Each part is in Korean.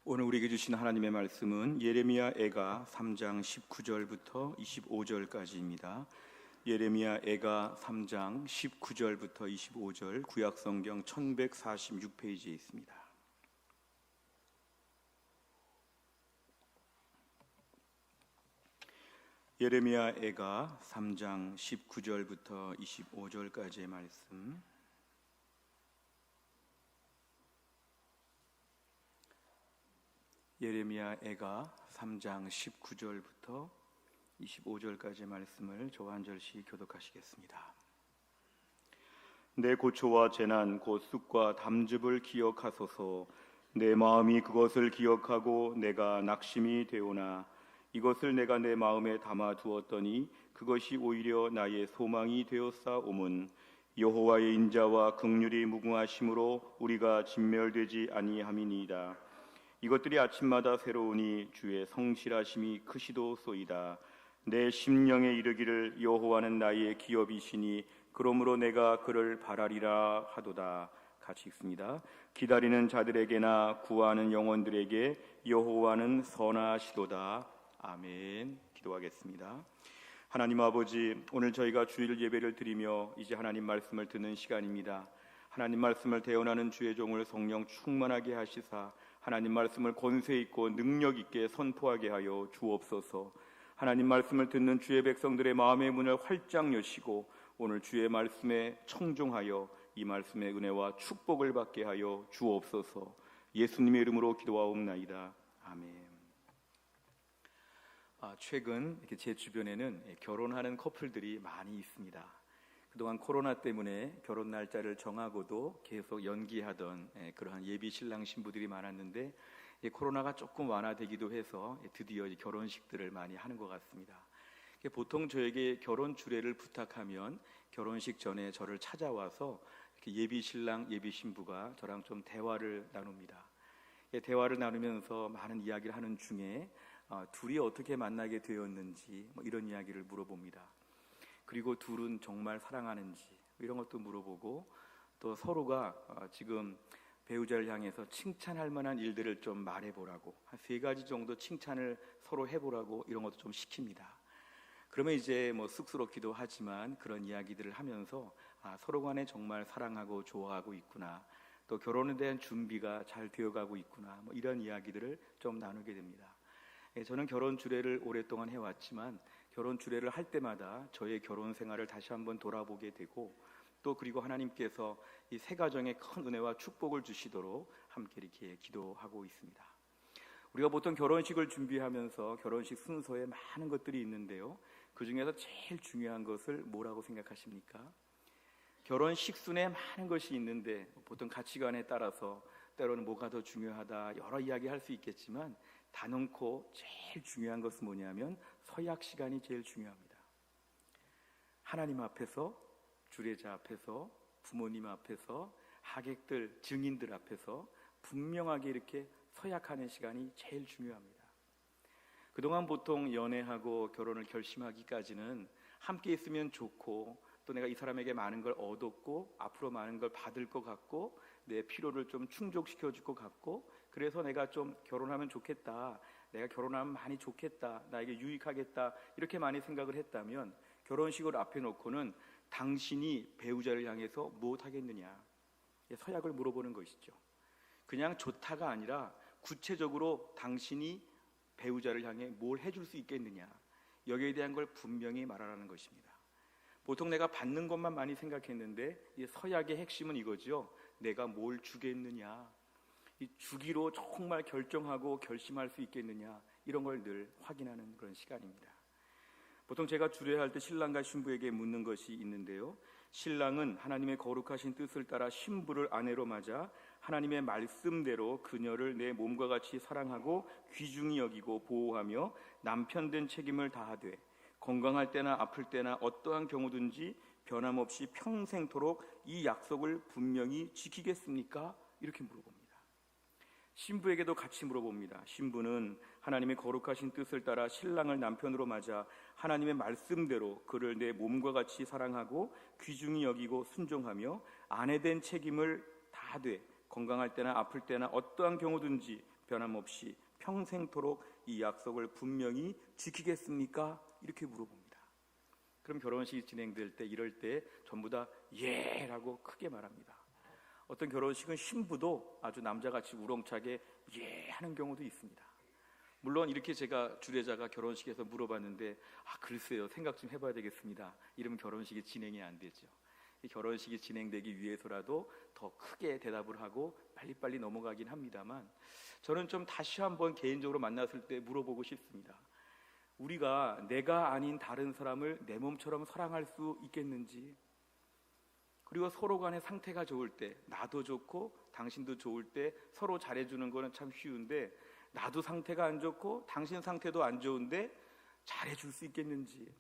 오늘 우리에게 주신 하나님의 말씀은 예레미야 애가 3장 19절부터 25절까지입니다. 예레미야 애가 3장 19절부터 25절, 구약성경 1146페이지에 있습니다. 예레미야 애가 3장 19절부터 25절까지의 말씀, 예레미야 애가 3장 19절부터 25절까지의 말씀을 저와 한 절씩 교독하시겠습니다. 내 고초와 재난 곧 쑥과 담즙을 기억하소서. 내 마음이 그것을 기억하고 내가 낙심이 되오나 이것을 내가 내 마음에 담아 두었더니 그것이 오히려 나의 소망이 되었사오문. 여호와의 인자와 긍휼이 무궁하심으로 우리가 진멸되지 아니함이니이다. 이것들이 아침마다 새로우니 주의 성실하심이 크시도소이다. 내 심령에 이르기를 여호와는 나의 기업이시니 그러므로 내가 그를 바라리라 하도다. 같이 읽습니다. 기다리는 자들에게나 구하는 영혼들에게 여호와는 선하시도다. 아멘. 기도하겠습니다. 하나님 아버지, 오늘 저희가 주일 예배를 드리며 이제 하나님 말씀을 듣는 시간입니다. 하나님 말씀을 대언하는 주의 종을 성령 충만하게 하시사 하나님 말씀을 권세 있고 능력 있게 선포하게 하여 주옵소서. 하나님 말씀을 듣는 주의 백성들의 마음의 문을 활짝 여시고 오늘 주의 말씀에 청종하여 이 말씀의 은혜와 축복을 받게 하여 주옵소서. 예수님의 이름으로 기도하옵나이다. 아멘. 최근 이렇게 제 주변에는 결혼하는 커플들이 많이 있습니다. 그동안 코로나 때문에 결혼 날짜를 정하고도 계속 연기하던 그러한 예비 신랑 신부들이 많았는데 코로나가 조금 완화되기도 해서 드디어 결혼식들을 많이 하는 것 같습니다. 보통 저에게 결혼 주례를 부탁하면 결혼식 전에 저를 찾아와서 예비 신랑 예비 신부가 저랑 좀 대화를 나눕니다. 대화를 나누면서 많은 이야기를 하는 중에 둘이 어떻게 만나게 되었는지 이런 이야기를 물어봅니다. 그리고 둘은 정말 사랑하는지 이런 것도 물어보고, 또 서로가 지금 배우자를 향해서 칭찬할 만한 일들을 좀 말해보라고, 한 3가지 정도 칭찬을 서로 해보라고 이런 것도 좀 시킵니다. 그러면 이제 쑥스럽기도 하지만 그런 이야기들을 하면서 서로 간에 정말 사랑하고 좋아하고 있구나, 또 결혼에 대한 준비가 잘 되어가고 있구나, 이런 이야기들을 좀 나누게 됩니다. 저는 결혼 주례를 오랫동안 해왔지만 결혼 주례를 할 때마다 저의 결혼 생활을 다시 한번 돌아보게 되고, 또 그리고 하나님께서 이 새 가정에 큰 은혜와 축복을 주시도록 함께 이렇게 기도하고 있습니다. 우리가 보통 결혼식을 준비하면서 결혼식 순서에 많은 것들이 있는데요, 그 중에서 제일 중요한 것을 뭐라고 생각하십니까? 결혼 식순에 많은 것이 있는데 보통 가치관에 따라서 때로는 뭐가 더 중요하다 여러 이야기 할 수 있겠지만, 단언코 제일 중요한 것은 뭐냐면 서약 시간이 제일 중요합니다. 하나님 앞에서, 주례자 앞에서, 부모님 앞에서, 하객들, 증인들 앞에서 분명하게 이렇게 서약하는 시간이 제일 중요합니다. 그동안 보통 연애하고 결혼을 결심하기까지는 함께 있으면 좋고, 또 내가 이 사람에게 많은 걸 얻었고 앞으로 많은 걸 받을 것 같고 내 필요를 좀 충족시켜 줄 것 같고, 그래서 내가 좀 결혼하면 좋겠다, 내가 결혼하면 많이 좋겠다, 나에게 유익하겠다, 이렇게 많이 생각을 했다면 결혼식을 앞에 놓고는 당신이 배우자를 향해서 무엇 하겠느냐, 서약을 물어보는 것이죠. 그냥 좋다가 아니라 구체적으로 당신이 배우자를 향해 뭘 해줄 수 있겠느냐, 여기에 대한 걸 분명히 말하라는 것입니다. 보통 내가 받는 것만 많이 생각했는데 이 서약의 핵심은 이거죠. 내가 뭘 주겠느냐, 이 주기로 정말 결정하고 결심할 수 있겠느냐, 이런 걸 늘 확인하는 그런 시간입니다. 보통 제가 주례할 때 신랑과 신부에게 묻는 것이 있는데요, 신랑은 하나님의 거룩하신 뜻을 따라 신부를 아내로 맞아 하나님의 말씀대로 그녀를 내 몸과 같이 사랑하고 귀중히 여기고 보호하며 남편 된 책임을 다하되 건강할 때나 아플 때나 어떠한 경우든지 변함없이 평생토록 이 약속을 분명히 지키겠습니까? 이렇게 물어봅니다. 신부에게도 같이 물어봅니다. 신부는 하나님의 거룩하신 뜻을 따라 신랑을 남편으로 맞아 하나님의 말씀대로 그를 내 몸과 같이 사랑하고 귀중히 여기고 순종하며 아내된 책임을 다하되 건강할 때나 아플 때나 어떠한 경우든지 변함없이 평생토록 이 약속을 분명히 지키겠습니까? 이렇게 물어봅니다. 그럼 결혼식이 진행될 때 이럴 때 전부 다 예라고 크게 말합니다. 어떤 결혼식은 신부도 아주 남자같이 우렁차게 예 하는 경우도 있습니다. 물론 이렇게 제가 주례자가 결혼식에서 물어봤는데 글쎄요 생각 좀 해봐야 되겠습니다. 이러면 결혼식이 진행이 안 되죠. 이 결혼식이 진행되기 위해서라도 더 크게 대답을 하고 빨리빨리 넘어가긴 합니다만 저는 좀 다시 한번 개인적으로 만났을 때 물어보고 싶습니다. 우리가 내가 아닌 다른 사람을 내 몸처럼 사랑할 수 있겠는지, 그리고 서로 간의 상태가 좋을 때 나도 좋고 당신도 좋을 때 서로 잘해주는 거는 참 쉬운데 나도 상태가 안 좋고 당신 상태도 안 좋은데 잘해줄 수 있겠는지,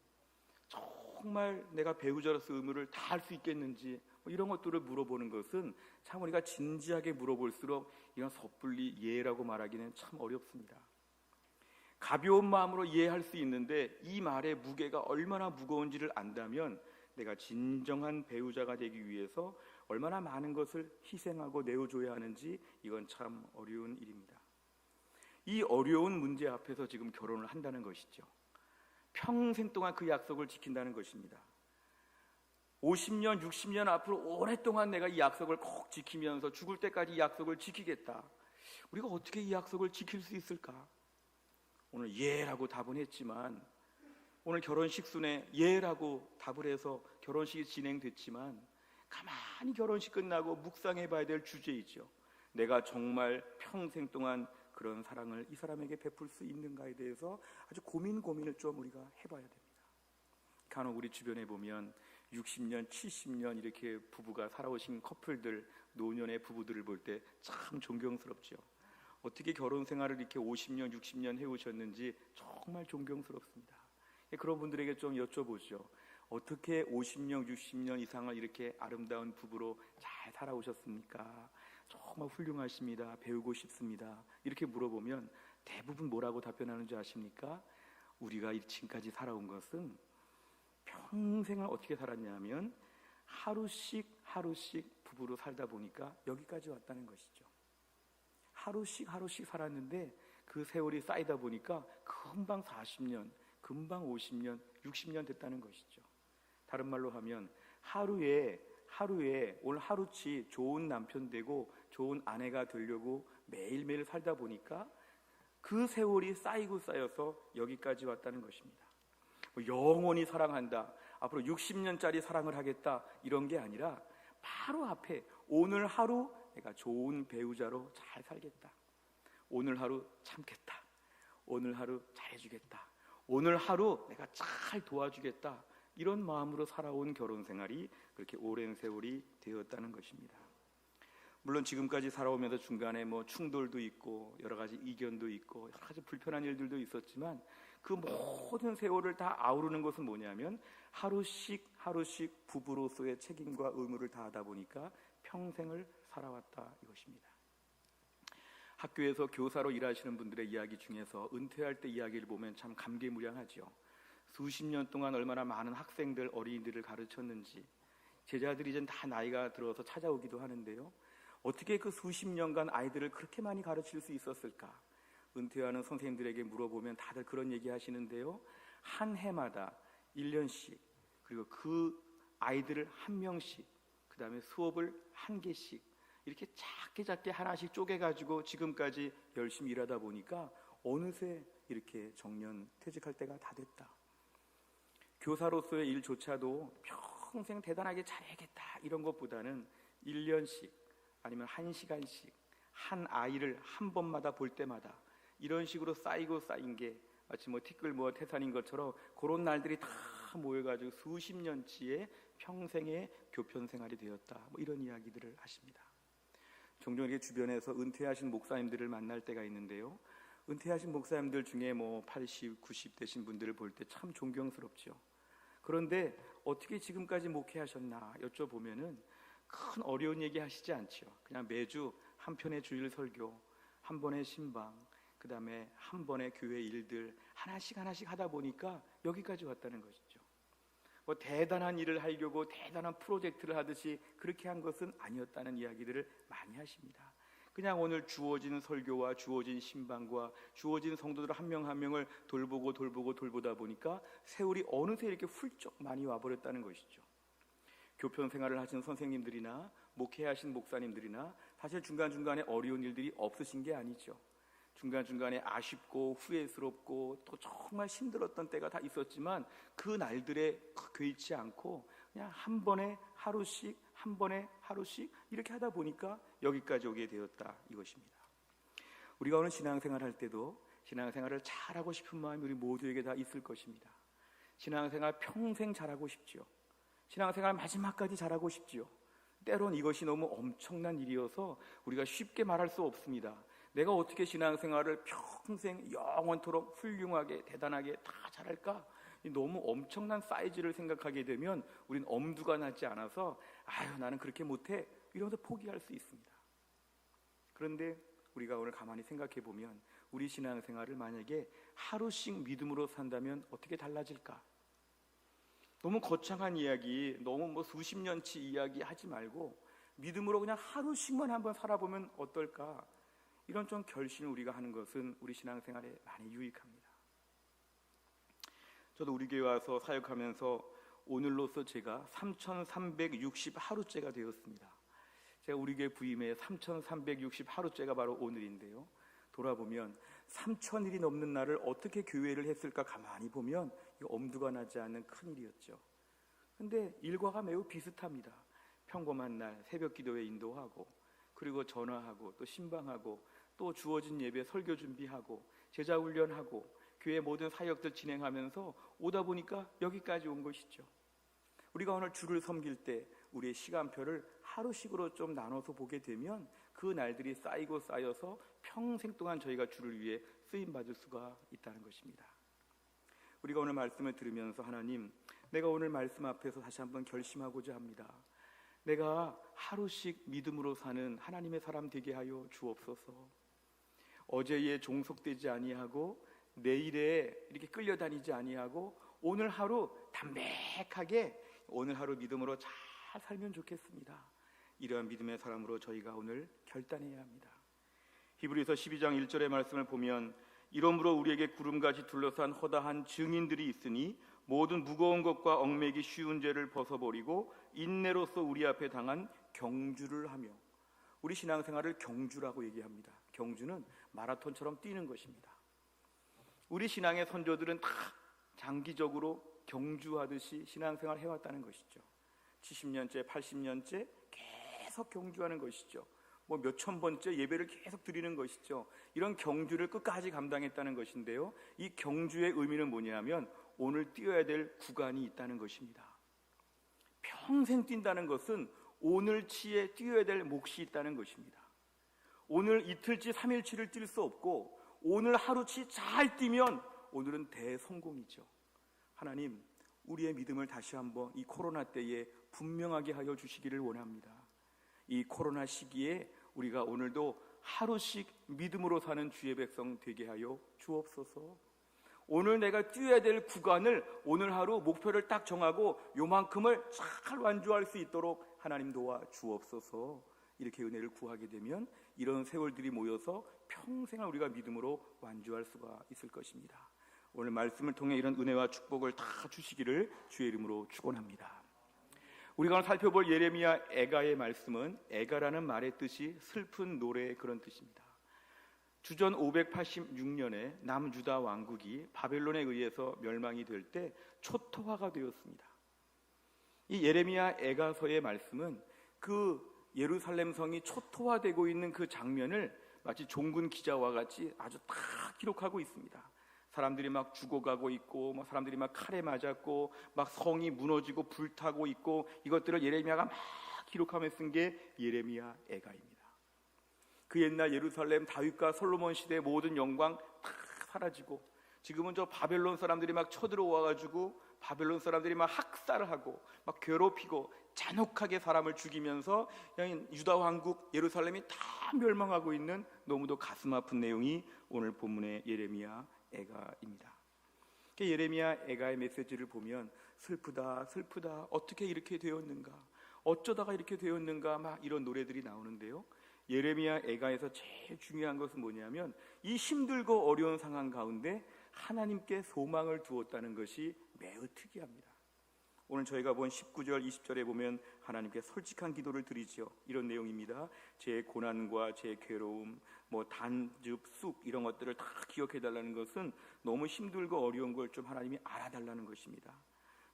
정말 내가 배우자로서 의무를 다 할 수 있겠는지 이런 것들을 물어보는 것은 참 우리가 진지하게 물어볼수록 이건 섣불리 예라고 말하기는 참 어렵습니다. 가벼운 마음으로 이해할 수 있는데 이 말의 무게가 얼마나 무거운지를 안다면 내가 진정한 배우자가 되기 위해서 얼마나 많은 것을 희생하고 내어줘야 하는지 이건 참 어려운 일입니다. 이 어려운 문제 앞에서 지금 결혼을 한다는 것이죠. 평생 동안 그 약속을 지킨다는 것입니다. 50년, 60년 앞으로 오랫동안 내가 이 약속을 꼭 지키면서 죽을 때까지 이 약속을 지키겠다. 우리가 어떻게 이 약속을 지킬 수 있을까? 오늘 예라고 답은 했지만, 오늘 결혼식 순에 예라고 답을 해서 결혼식이 진행됐지만 가만히 결혼식 끝나고 묵상해 봐야 될 주제이죠. 내가 정말 평생 동안 그런 사랑을 이 사람에게 베풀 수 있는가에 대해서 아주 고민을 좀 우리가 해봐야 됩니다. 간혹 우리 주변에 보면 60년, 70년 이렇게 부부가 살아오신 커플들, 노년의 부부들을 볼 때 참 존경스럽죠. 어떻게 결혼 생활을 이렇게 50년, 60년 해오셨는지 정말 존경스럽습니다. 그런 분들에게 좀 여쭤보죠. 어떻게 50년, 60년 이상을 이렇게 아름다운 부부로 잘 살아오셨습니까? 정말 훌륭하십니다. 배우고 싶습니다. 이렇게 물어보면 대부분 뭐라고 답변하는 줄 아십니까? 우리가 지금까지 살아온 것은 평생을 어떻게 살았냐면 하루씩 부부로 살다 보니까 여기까지 왔다는 것이죠. 하루씩 살았는데 그 세월이 쌓이다 보니까 금방 40년, 금방 50년, 60년 됐다는 것이죠. 다른 말로 하면 하루에 오늘 하루치 좋은 남편 되고 좋은 아내가 되려고 매일매일 살다 보니까 그 세월이 쌓여서 여기까지 왔다는 것입니다. 영원히 사랑한다, 앞으로 60년짜리 사랑을 하겠다 이런 게 아니라 바로 앞에 오늘 하루 내가 좋은 배우자로 잘 살겠다, 오늘 하루 참겠다, 오늘 하루 잘해주겠다, 오늘 하루 내가 잘 도와주겠다, 이런 마음으로 살아온 결혼 생활이 그렇게 오랜 세월이 되었다는 것입니다. 물론 지금까지 살아오면서 중간에 충돌도 있고 여러 가지 이견도 있고 여러 가지 불편한 일들도 있었지만 그 모든 세월을 다 아우르는 것은 뭐냐면 하루씩 부부로서의 책임과 의무를 다하다 보니까 평생을 살아왔다 이것입니다. 학교에서 교사로 일하시는 분들의 이야기 중에서 은퇴할 때 이야기를 보면 참 감개무량하죠. 수십 년 동안 얼마나 많은 학생들, 어린이들을 가르쳤는지, 제자들이 이제 다 나이가 들어서 찾아오기도 하는데요. 어떻게 그 수십 년간 아이들을 그렇게 많이 가르칠 수 있었을까? 은퇴하는 선생님들에게 물어보면 다들 그런 얘기 하시는데요. 한 해마다 1년씩, 그리고 그 아이들을 한 명씩, 그 다음에 수업을 한 개씩 이렇게 작게 하나씩 쪼개가지고 지금까지 열심히 일하다 보니까 어느새 이렇게 정년 퇴직할 때가 다 됐다. 교사로서의 일조차도 평생 대단하게 잘해야겠다 이런 것보다는 1년씩 아니면 1시간씩 한 아이를 한 번마다 볼 때마다 이런 식으로 쌓인 게 마치 티끌 모아 태산인 것처럼 그런 날들이 다 모여가지고 수십 년치의 평생의 교편 생활이 되었다, 이런 이야기들을 하십니다. 종종 이렇게 주변에서 은퇴하신 목사님들을 만날 때가 있는데요. 은퇴하신 목사님들 중에 80, 90 되신 분들을 볼 때 참 존경스럽죠. 그런데 어떻게 지금까지 목회하셨나 여쭤보면은 큰 어려운 얘기 하시지 않죠. 그냥 매주 한 편의 주일 설교, 한 번의 신방, 그 다음에 한 번의 교회 일들 하나씩 하다 보니까 여기까지 왔다는 것이죠. 뭐 대단한 일을 하려고 대단한 프로젝트를 하듯이 그렇게 한 것은 아니었다는 이야기들을 많이 하십니다. 그냥 오늘 주어진 설교와 주어진 신방과 주어진 성도들 한 명 한 명을 돌보다 보니까 세월이 어느새 이렇게 훌쩍 많이 와버렸다는 것이죠. 교편 생활을 하신 선생님들이나 목회하신 목사님들이나 사실 중간중간에 어려운 일들이 없으신 게 아니죠. 중간중간에 아쉽고 후회스럽고 또 정말 힘들었던 때가 다 있었지만 그 날들에 괴이치 않고 그냥 한 번에 하루씩 이렇게 하다 보니까 여기까지 오게 되었다, 이것입니다. 우리가 오늘 신앙생활 할 때도 신앙생활을 잘하고 싶은 마음이 우리 모두에게 다 있을 것입니다. 신앙생활 평생 잘하고 싶지요. 신앙생활 마지막까지 잘하고 싶지요. 때론 이것이 너무 엄청난 일이어서 우리가 쉽게 말할 수 없습니다. 내가 어떻게 신앙생활을 평생 영원토록 훌륭하게 대단하게 다 잘할까? 너무 엄청난 사이즈를 생각하게 되면 우린 엄두가 나지 않아서 나는 그렇게 못해 이러면서 포기할 수 있습니다. 그런데 우리가 오늘 가만히 생각해 보면 우리 신앙생활을 만약에 하루씩 믿음으로 산다면 어떻게 달라질까? 너무 거창한 이야기, 너무 수십 년치 이야기 하지 말고 믿음으로 그냥 하루씩만 한번 살아보면 어떨까? 이런 좀 결심을 우리가 하는 것은 우리 신앙생활에 많이 유익합니다. 저도 우리 교회 와서 사역하면서 오늘로서 제가 3360하루째가 되었습니다. 제가 우리 교회 부임에 3360하루째가 바로 오늘인데요. 돌아보면 3000일이 넘는 날을 어떻게 교회를 했을까 가만히 보면 엄두가 나지 않는 큰일이었죠. 근데 일과가 매우 비슷합니다. 평범한 날 새벽 기도회 인도하고, 그리고 전화하고, 또 신방하고, 또 주어진 예배 설교 준비하고, 제자 훈련하고, 교회 모든 사역들 진행하면서 오다 보니까 여기까지 온 것이죠. 우리가 오늘 주를 섬길 때 우리의 시간표를 하루씩으로 좀 나눠서 보게 되면 그 날들이 쌓이고 쌓여서 평생 동안 저희가 주를 위해 쓰임받을 수가 있다는 것입니다. 우리가 오늘 말씀을 들으면서 하나님, 내가 오늘 말씀 앞에서 다시 한번 결심하고자 합니다. 내가 하루씩 믿음으로 사는 하나님의 사람 되게 하여 주옵소서. 어제에 종속되지 아니하고 내일에 이렇게 끌려다니지 아니하고 오늘 하루 담백하게 오늘 하루 믿음으로 잘 살면 좋겠습니다. 이러한 믿음의 사람으로 저희가 오늘 결단해야 합니다. 히브리서 12장 1절의 말씀을 보면 이러므로 우리에게 구름같이 둘러싼 허다한 증인들이 있으니 모든 무거운 것과 얽매기 쉬운 죄를 벗어버리고 인내로서 우리 앞에 당한 경주를 하며, 우리 신앙생활을 경주라고 얘기합니다. 경주는 마라톤처럼 뛰는 것입니다. 우리 신앙의 선조들은 다 장기적으로 경주하듯이 신앙생활을 해왔다는 것이죠. 70년째, 80년째 계속 경주하는 것이죠. 몇천 번째 예배를 계속 드리는 것이죠. 이런 경주를 끝까지 감당했다는 것인데요. 이 경주의 의미는 뭐냐면 오늘 뛰어야 될 구간이 있다는 것입니다. 평생 뛴다는 것은 오늘치에 뛰어야 될 몫이 있다는 것입니다. 오늘 이틀치 3일치를 뛸 수 없고 오늘 하루치 잘 뛰면 오늘은 대성공이죠. 하나님, 우리의 믿음을 다시 한번 이 코로나 때에 분명하게 하여 주시기를 원합니다. 이 코로나 시기에 우리가 오늘도 하루씩 믿음으로 사는 주의 백성 되게 하여 주옵소서. 오늘 내가 뛰어야 될 구간을 오늘 하루 목표를 딱 정하고 요만큼을 잘 완주할 수 있도록 하나님 도와 주옵소서. 이렇게 은혜를 구하게 되면 이런 세월들이 모여서 평생을 우리가 믿음으로 완주할 수가 있을 것입니다. 오늘 말씀을 통해 이런 은혜와 축복을 다 주시기를 주의 이름으로 축원합니다. 우리가 오늘 살펴볼 예레미야 애가의 말씀은, 애가라는 말의 뜻이 슬픈 노래, 그런 뜻입니다. 주전 586년에 남유다 왕국이 바벨론에 의해서 멸망이 될 때 초토화가 되었습니다. 이 예레미야 애가서의 말씀은 그 예루살렘 성이 초토화되고 있는 그 장면을 마치 종군 기자와 같이 아주 다 기록하고 있습니다. 사람들이 막 죽어가고 있고, 사람들이 막 칼에 맞았고, 막 성이 무너지고 불타고 있고, 이것들을 예레미야가 막 기록하며 쓴 게 예레미야 애가입니다. 그 옛날 예루살렘 다윗과 솔로몬 시대의 모든 영광 다 사라지고, 지금은 저 바벨론 사람들이 막 쳐들어와가지고 바벨론 사람들이 막 학살을 하고 막 괴롭히고 잔혹하게 사람을 죽이면서 그냥 유다 왕국 예루살렘이 다 멸망하고 있는 너무도 가슴 아픈 내용이 오늘 본문의 예레미야 애가입니다. 예레미야 애가의 메시지를 보면 슬프다 슬프다 어떻게 이렇게 되었는가, 어쩌다가 이렇게 되었는가, 막 이런 노래들이 나오는데요, 예레미야 애가에서 제일 중요한 것은 뭐냐면 이 힘들고 어려운 상황 가운데 하나님께 소망을 두었다는 것이 매우 특이합니다. 오늘 저희가 본 19절 20절에 보면 하나님께 솔직한 기도를 드리죠. 이런 내용입니다. 제 고난과 제 괴로움, 단즙, 쑥 이런 것들을 다 기억해달라는 것은 너무 힘들고 어려운 걸 좀 하나님이 알아달라는 것입니다.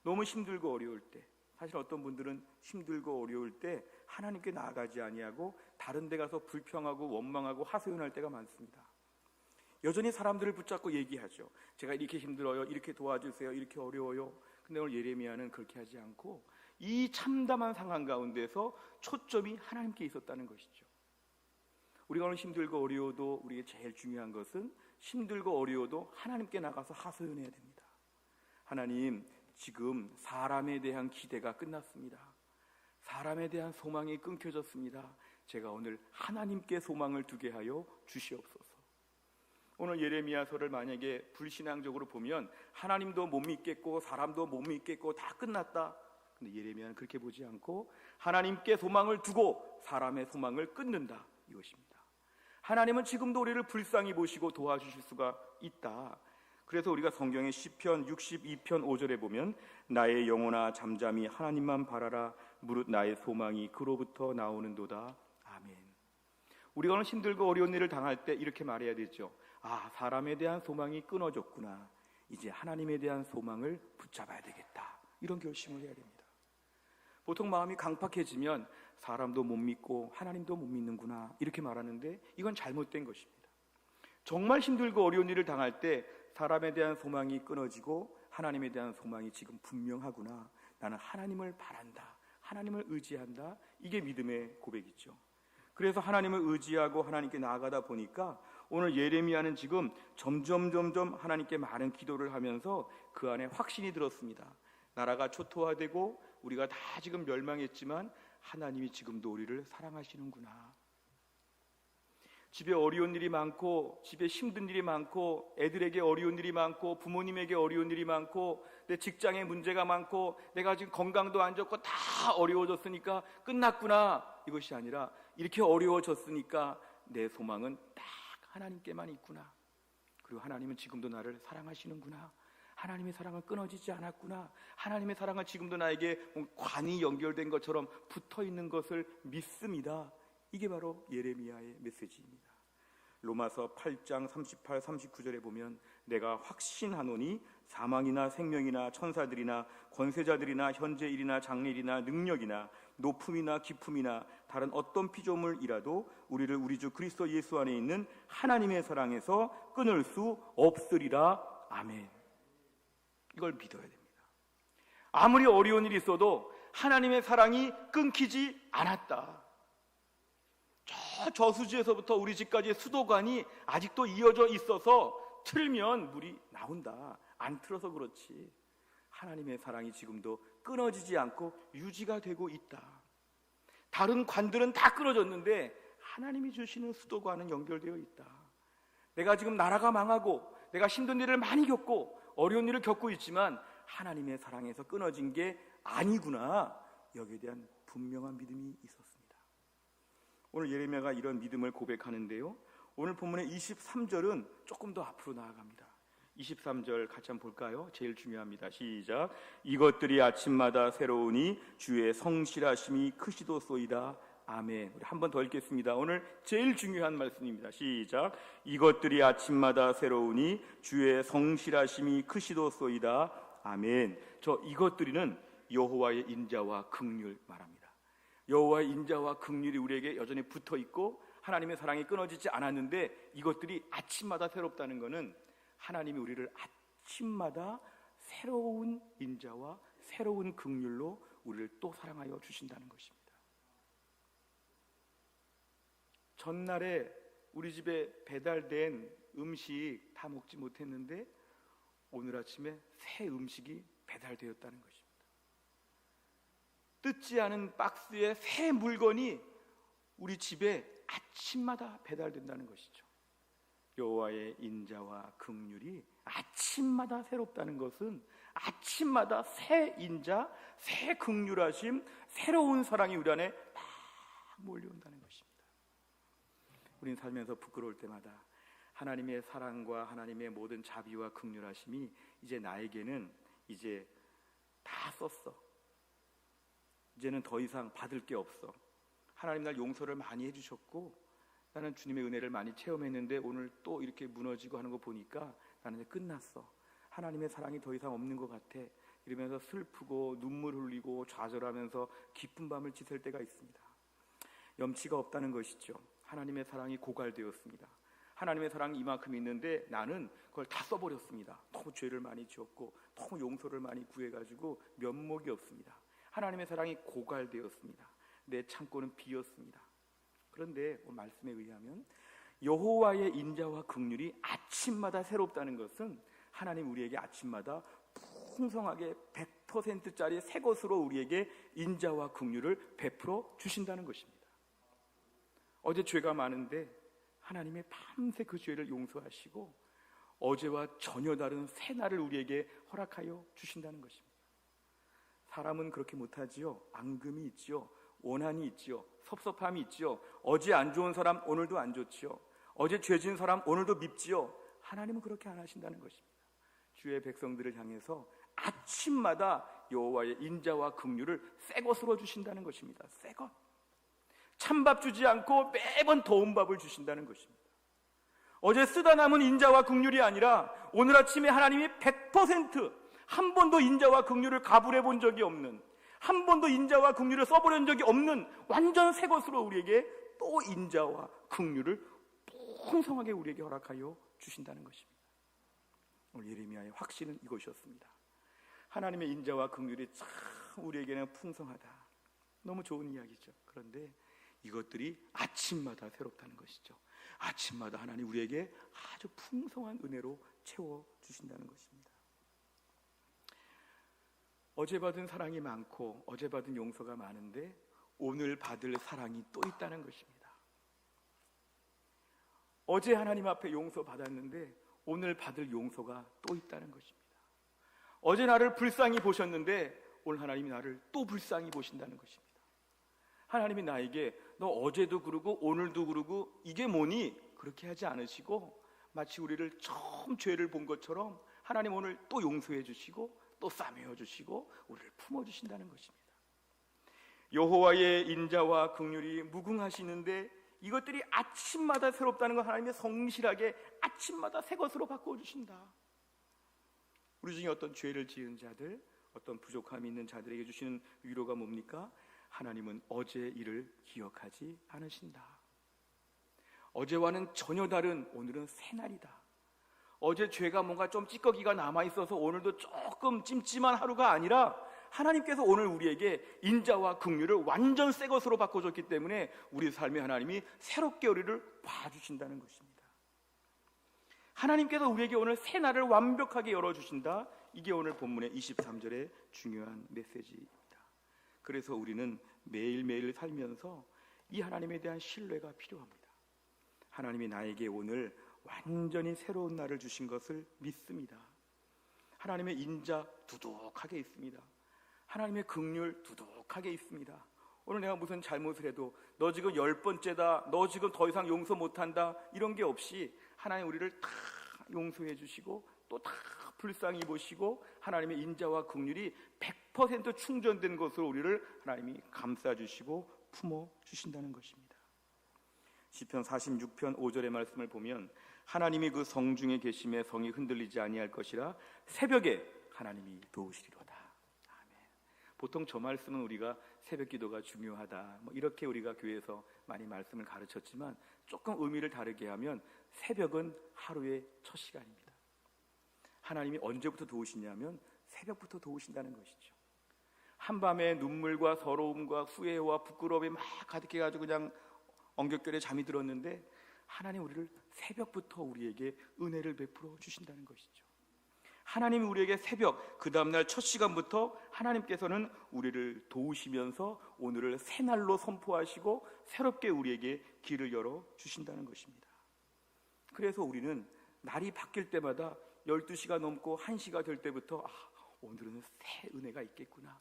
너무 힘들고 어려울 때, 사실 어떤 분들은 힘들고 어려울 때 하나님께 나아가지 아니하고 다른 데 가서 불평하고 원망하고 하소연할 때가 많습니다. 여전히 사람들을 붙잡고 얘기하죠. 제가 이렇게 힘들어요, 이렇게 도와주세요, 이렇게 어려워요. 근데 오늘 예레미야는 그렇게 하지 않고 이 참담한 상황 가운데서 초점이 하나님께 있었다는 것이죠. 우리가 오늘 힘들고 어려워도 우리에게 제일 중요한 것은 힘들고 어려워도 하나님께 나가서 하소연해야 됩니다. 하나님, 지금 사람에 대한 기대가 끝났습니다. 사람에 대한 소망이 끊겨졌습니다. 제가 오늘 하나님께 소망을 두게 하여 주시옵소서. 오늘 예레미야서를 만약에 불신앙적으로 보면 하나님도 못 믿겠고 사람도 못 믿겠고 다 끝났다. 근데 예레미야는 그렇게 보지 않고 하나님께 소망을 두고 사람의 소망을 끊는다, 이것입니다. 하나님은 지금도 우리를 불쌍히 보시고 도와주실 수가 있다. 그래서 우리가 성경의 시편 62편 5절에 보면 나의 영혼아 잠잠히 하나님만 바라라, 무릇 나의 소망이 그로부터 나오는도다. 아멘. 우리가 오늘 힘들고 어려운 일을 당할 때 이렇게 말해야 되죠. 사람에 대한 소망이 끊어졌구나. 이제 하나님에 대한 소망을 붙잡아야 되겠다. 이런 결심을 해야 됩니다. 보통 마음이 강팍해지면 사람도 못 믿고 하나님도 못 믿는구나 이렇게 말하는데 이건 잘못된 것입니다. 정말 힘들고 어려운 일을 당할 때 사람에 대한 소망이 끊어지고 하나님에 대한 소망이 지금 분명하구나. 나는 하나님을 바란다, 하나님을 의지한다. 이게 믿음의 고백이죠. 그래서 하나님을 의지하고 하나님께 나아가다 보니까 오늘 예레미야는 지금 점점 하나님께 많은 기도를 하면서 그 안에 확신이 들었습니다. 나라가 초토화되고 우리가 다 지금 멸망했지만 하나님이 지금도 우리를 사랑하시는구나. 집에 어려운 일이 많고 집에 힘든 일이 많고 애들에게 어려운 일이 많고 부모님에게 어려운 일이 많고 내 직장에 문제가 많고 내가 지금 건강도 안 좋고 다 어려워졌으니까 끝났구나, 이것이 아니라 이렇게 어려워졌으니까 내 소망은 딱 하나님께만 있구나. 그리고 하나님은 지금도 나를 사랑하시는구나. 하나님의 사랑은 끊어지지 않았구나. 하나님의 사랑은 지금도 나에게 관이 연결된 것처럼 붙어있는 것을 믿습니다. 이게 바로 예레미야의 메시지입니다. 로마서 8장 38, 39절에 보면 내가 확신하노니 사망이나 생명이나 천사들이나 권세자들이나 현재일이나 장래일이나 능력이나 높음이나 깊음이나 다른 어떤 피조물이라도 우리를 우리 주 그리스도 예수 안에 있는 하나님의 사랑에서 끊을 수 없으리라. 아멘. 이걸 믿어야 됩니다. 아무리 어려운 일이 있어도 하나님의 사랑이 끊기지 않았다. 저 저수지에서부터 우리 집까지의 수도관이 아직도 이어져 있어서 틀면 물이 나온다. 안 틀어서 그렇지. 하나님의 사랑이 지금도 끊어지지 않고 유지가 되고 있다. 다른 관들은 다 끊어졌는데 하나님이 주시는 수도관은 연결되어 있다. 내가 지금 나라가 망하고 내가 힘든 일을 많이 겪고 어려운 일을 겪고 있지만 하나님의 사랑에서 끊어진 게 아니구나. 여기에 대한 분명한 믿음이 있었습니다. 오늘 예레미야가 이런 믿음을 고백하는데요, 오늘 본문의 23절은 조금 더 앞으로 나아갑니다. 23절 같이 한번 볼까요? 제일 중요합니다. 시작. 이것들이 아침마다 새로우니 주의 성실하심이 크시도소이다. 아멘. 우리 한 번 더 읽겠습니다. 오늘 제일 중요한 말씀입니다. 시작. 이것들이 아침마다 새로우니 주의 성실하심이 크시도소이다. 아멘. 저 이것들이는 여호와의 인자와 긍휼 말합니다. 여호와의 인자와 긍휼이 우리에게 여전히 붙어 있고 하나님의 사랑이 끊어지지 않았는데 이것들이 아침마다 새롭다는 것은 하나님이 우리를 아침마다 새로운 인자와 새로운 긍휼로 우리를 또 사랑하여 주신다는 것입니다. 전날에 우리 집에 배달된 음식 다 먹지 못했는데 오늘 아침에 새 음식이 배달되었다는 것입니다. 뜯지 않은 박스에 새 물건이 우리 집에 아침마다 배달된다는 것이죠. 여호와의 인자와 긍휼이 아침마다 새롭다는 것은 아침마다 새 인자, 새 긍휼하심, 새로운 사랑이 우리 안에 막 몰려온다는 것입니다. 우린 살면서 부끄러울 때마다 하나님의 사랑과 하나님의 모든 자비와 긍휼하심이 이제 나에게는 이제 다 썼어. 이제는 더 이상 받을 게 없어. 하나님 날 용서를 많이 해주셨고 나는 주님의 은혜를 많이 체험했는데 오늘 또 이렇게 무너지고 하는 거 보니까 나는 이제 끝났어. 하나님의 사랑이 더 이상 없는 것 같아. 이러면서 슬프고 눈물 흘리고 좌절하면서 깊은 밤을 지샐 때가 있습니다. 염치가 없다는 것이죠. 하나님의 사랑이 고갈되었습니다. 하나님의 사랑이 이만큼 있는데 나는 그걸 다 써버렸습니다. 너무 죄를 많이 지었고 너무 용서를 많이 구해가지고 면목이 없습니다. 하나님의 사랑이 고갈되었습니다. 내 창고는 비었습니다. 그런데 말씀에 의하면 여호와의 인자와 긍휼이 아침마다 새롭다는 것은 하나님 우리에게 아침마다 풍성하게 100%짜리 새 것으로 우리에게 인자와 긍휼을 베풀어 주신다는 것입니다. 어제 죄가 많은데 하나님이 밤새 그 죄를 용서하시고 어제와 전혀 다른 새 날을 우리에게 허락하여 주신다는 것입니다. 사람은 그렇게 못하지요. 앙금이 있지요. 원한이 있지요. 섭섭함이 있지요. 어제 안 좋은 사람 오늘도 안 좋지요. 어제 죄진 사람 오늘도 밉지요. 하나님은 그렇게 안 하신다는 것입니다. 주의 백성들을 향해서 아침마다 여호와의 인자와 긍휼을 새 것으로 주신다는 것입니다. 새 것. 찬밥 주지 않고 매번 더운 밥을 주신다는 것입니다. 어제 쓰다 남은 인자와 긍휼이 아니라 오늘 아침에 하나님이 100% 한 번도 인자와 긍휼을 가불해 본 적이 없는, 한 번도 인자와 긍휼을 써보려는 적이 없는 완전 새 것으로 우리에게 또 인자와 긍휼을 풍성하게 우리에게 허락하여 주신다는 것입니다. 오늘 예레미야의 확신은 이것이었습니다. 하나님의 인자와 긍휼이 참 우리에게는 풍성하다. 너무 좋은 이야기죠. 그런데 이것들이 아침마다 새롭다는 것이죠. 아침마다 하나님 우리에게 아주 풍성한 은혜로 채워주신다는 것입니다. 어제 받은 사랑이 많고 어제 받은 용서가 많은데 오늘 받을 사랑이 또 있다는 것입니다. 어제 하나님 앞에 용서 받았는데 오늘 받을 용서가 또 있다는 것입니다. 어제 나를 불쌍히 보셨는데 오늘 하나님이 나를 또 불쌍히 보신다는 것입니다. 하나님이 나에게 너 어제도 그러고 오늘도 그러고 이게 뭐니? 그렇게 하지 않으시고 마치 우리를 처음 죄를 본 것처럼 하나님 오늘 또 용서해 주시고 또 싸매어 주시고 우리를 품어주신다는 것입니다. 여호와의 인자와 긍휼이 무궁하시는데 이것들이 아침마다 새롭다는 건 하나님의 성실하게 아침마다 새 것으로 바꿔주신다. 우리 중에 어떤 죄를 지은 자들, 어떤 부족함이 있는 자들에게 주시는 위로가 뭡니까? 하나님은 어제 일을 기억하지 않으신다. 어제와는 전혀 다른 오늘은 새날이다. 어제 죄가 뭔가 좀 찌꺼기가 남아있어서 오늘도 조금 찜찜한 하루가 아니라 하나님께서 오늘 우리에게 인자와 긍휼을 완전 새 것으로 바꿔줬기 때문에 우리 삶에 하나님이 새롭게 우리를 봐주신다는 것입니다. 하나님께서 우리에게 오늘 새 날을 완벽하게 열어주신다. 이게 오늘 본문의 23절의 중요한 메시지입니다. 그래서 우리는 매일매일 살면서 이 하나님에 대한 신뢰가 필요합니다. 하나님이 나에게 오늘 완전히 새로운 날을 주신 것을 믿습니다. 하나님의 인자 두둑하게 있습니다. 하나님의 긍휼 두둑하게 있습니다. 오늘 내가 무슨 잘못을 해도 너 지금 10번째다, 너 지금 더 이상 용서 못한다 이런 게 없이 하나님 우리를 다 용서해 주시고 또 다 불쌍히 보시고 하나님의 인자와 긍휼이 100% 충전된 것으로 우리를 하나님이 감싸주시고 품어주신다는 것입니다. 시편 46편 5절의 말씀을 보면 하나님이 그 성중에 계심에 성이 흔들리지 아니할 것이라 새벽에 하나님이 도우시리로다. 아멘. 보통 저 말씀은 우리가 새벽 기도가 중요하다 이렇게 우리가 교회에서 많이 말씀을 가르쳤지만 조금 의미를 다르게 하면 새벽은 하루의 첫 시간입니다. 하나님이 언제부터 도우시냐면 새벽부터 도우신다는 것이죠. 한밤에 눈물과 서러움과 후회와 부끄러움이 막 가득해가지고 그냥 엉겹결에 잠이 들었는데 하나님 우리를 새벽부터 우리에게 은혜를 베풀어 주신다는 것이죠. 하나님이 우리에게 새벽 그 다음날 첫 시간부터 하나님께서는 우리를 도우시면서 오늘을 새날로 선포하시고 새롭게 우리에게 길을 열어 주신다는 것입니다. 그래서 우리는 날이 바뀔 때마다 12시가 넘고 1시가 될 때부터 오늘은 새 은혜가 있겠구나,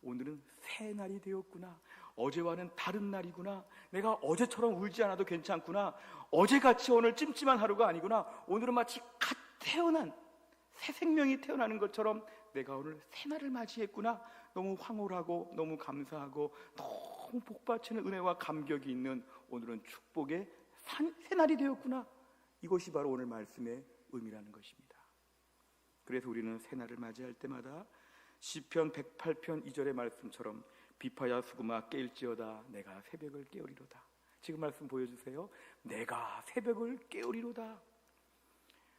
오늘은 새 날이 되었구나, 어제와는 다른 날이구나, 내가 어제처럼 울지 않아도 괜찮구나, 어제같이 오늘 찜찜한 하루가 아니구나, 오늘은 마치 갓 태어난 새 생명이 태어나는 것처럼 내가 오늘 새 날을 맞이했구나, 너무 황홀하고 너무 감사하고 너무 복받치는 은혜와 감격이 있는 오늘은 축복의 새 날이 되었구나. 이것이 바로 오늘 말씀의 의미라는 것입니다. 그래서 우리는 새 날을 맞이할 때마다 시편 108편 2절의 말씀처럼 비파야 수금아 깨일지어다 내가 새벽을 깨우리로다. 지금 말씀 보여주세요. 내가 새벽을 깨우리로다.